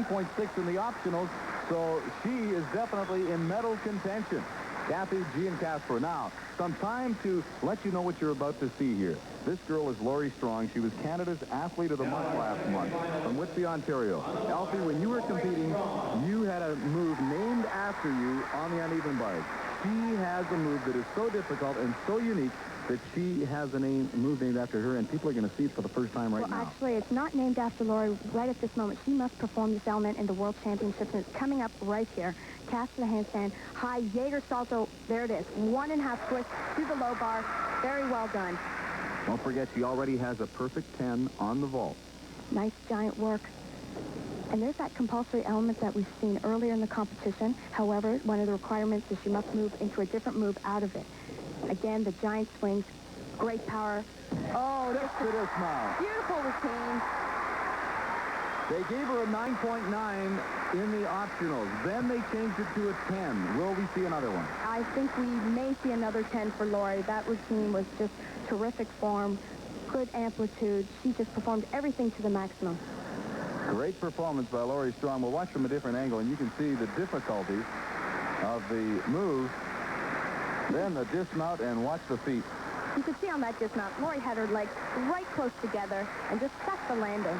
9.6 in the optionals, so she is definitely in medal contention. Kathy, G, and Casper. Now, some time to let you know what you're about to see here. This girl is Laurie Strong. She was Canada's Athlete of the Month last month from Whitby, Ontario. Elfie, when you were competing, you had a move named after you on the uneven bars. She has a move that is so difficult and so unique that she has a move named after her, and people are going to see it for the first time right now. Well, actually, it's not named after Laurie right at this moment. She must perform this element in the World Championships, and it's coming up right here. Cast to the handstand, high Jaeger salto. There it is. 1.5 twist to the low bar. Very well done. Don't forget, she already has a perfect 10 on the vault. Nice giant work. And there's that compulsory element that we've seen earlier in the competition. However, one of the requirements is she must move into a different move out of it. Again, the giant swings, great power. Oh, just to this now. Beautiful routine. They gave her a 9.9 in the optionals. Then they changed it to a 10. Will we see another one? I think we may see another 10 for Laurie. That routine was just terrific form, good amplitude. She just performed everything to the maximum. Great performance by Laurie Strong. We'll watch from a different angle, and you can see the difficulty of the move. Then the dismount, and watch the feet. You can see on that dismount, Laurie had her legs right close together and just stuck the landing.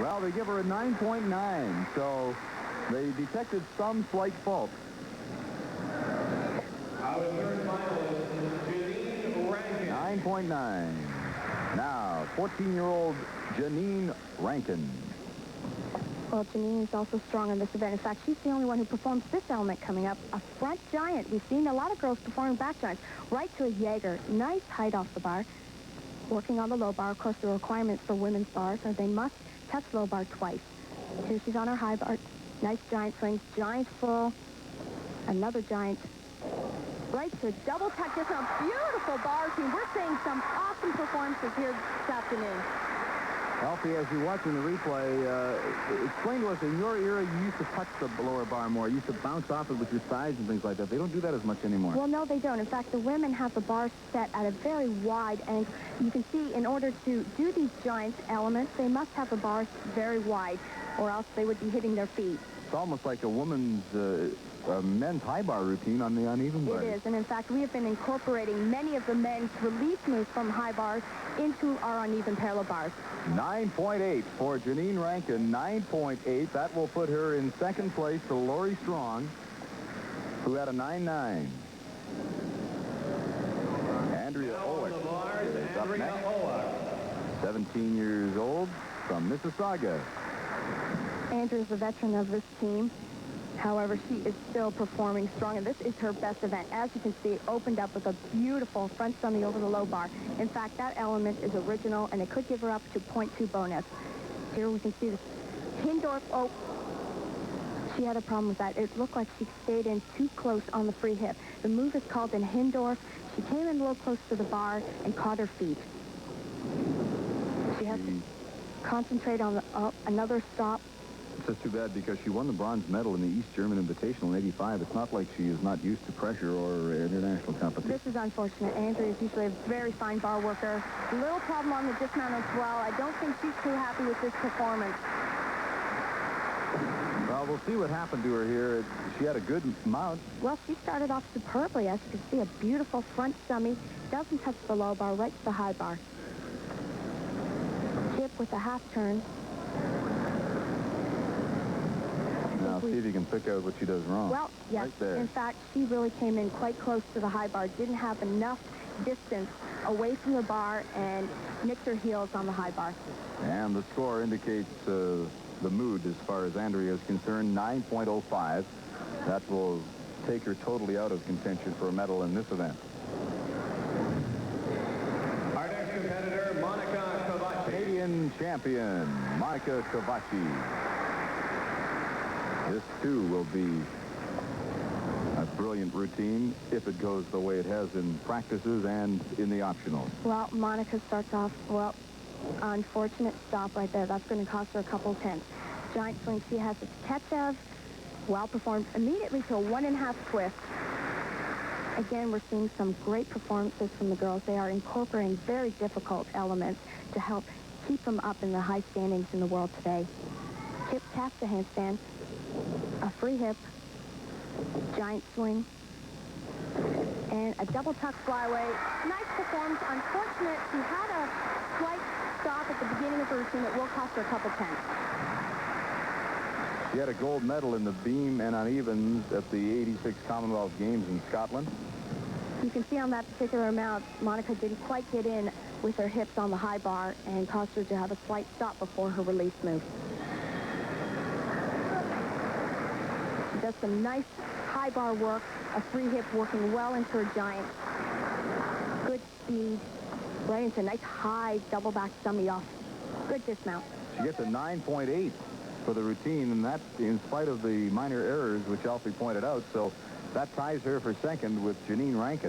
Well, they give her a 9.9, so they detected some slight fault. Our third finalist is Janine Rankin. 9.9. Now, 14-year-old Janine Rankin. Well, Janine is also strong in this event. In fact, she's the only one who performs this element coming up, a front giant. We've seen a lot of girls performing back giants. Right to a Jaeger. Nice height off the bar. Working on the low bar. Of course, the requirements for women's bars are they must touch low bar twice. Here she's on her high bar. Nice giant swings. Giant full. Another giant. Right to a double tuck. Just a beautiful bar routine. We're seeing some awesome performances here this afternoon. Elfie, as you're watching the replay, explain to us, in your era, you used to touch the lower bar more. You used to bounce off it with your sides and things like that. They don't do that as much anymore. Well, no, they don't. In fact, the women have the bars set at a very wide angle. You can see in order to do these giant elements, they must have the bars very wide, or else they would be hitting their feet. It's almost like a woman's men's high bar routine on the uneven bars. It is, and in fact, we have been incorporating many of the men's release moves from high bars into our uneven parallel bars. 9.8 for Janine Rankin. 9.8. That will put her in second place to Laurie Strong, who had a 9.9. Andrea Owick is up next. 17 years old from Mississauga. Andrea's a veteran of this team. However, she is still performing strong, and this is her best event. As you can see, it opened up with a beautiful front stomach over the low bar. In fact, that element is original, and it could give her up to 0.2 bonus. Here we can see this Hindorf. Oh, she had a problem with that. It looked like she stayed in too close on the free hip. The move is called in Hindorf. She came in a little close to the bar and caught her feet. She has to concentrate on another stop. It's just too bad because she won the bronze medal in the East German Invitational in '85. It's not like she is not used to pressure or international competition. This is unfortunate. Andrea is usually a very fine bar worker. A little problem on the dismount as well. I don't think she's too happy with this performance. Well, we'll see what happened to her here. She had a good mount. Well, she started off superbly. As you can see, a beautiful front stummy. Doesn't touch the low bar, right to the high bar. Hip with a half turn. Now, see if you can pick out what she does wrong. Well, yes. Right there. In fact, she really came in quite close to the high bar. Didn't have enough distance away from the bar and nicked her heels on the high bar. And the score indicates the mood as far as Andrea is concerned, 9.05. That will take her totally out of contention for a medal in this event. Our next competitor, Monica Kovaci. Canadian champion, Monica Kovaci. This, too, will be a brilliant routine if it goes the way it has in practices and in the optionals. Well, Monica starts off, well, unfortunate stop right there. That's going to cost her a couple tenths. Giant swing she has its catch-of. Well performed immediately to a 1.5 twist. Again, we're seeing some great performances from the girls. They are incorporating very difficult elements to help keep them up in the high standings in the world today. hip tap to handstand, a free hip, giant swing, and a double tuck flyaway. Nice performance. Unfortunate, she had a slight stop at the beginning of her routine that will cost her a couple tenths. She had a gold medal in the beam and unevens at the 86 Commonwealth Games in Scotland. You can see on that particular amount, Monica didn't quite get in with her hips on the high bar and caused her to have a slight stop before her release move. She does some nice high bar work, a free hip working well into her giant. Good speed, right into a nice high double back dummy off. Good dismount. She gets a 9.8 for the routine, and that's in spite of the minor errors which Alfie pointed out. So that ties her for second with Janine Rankin.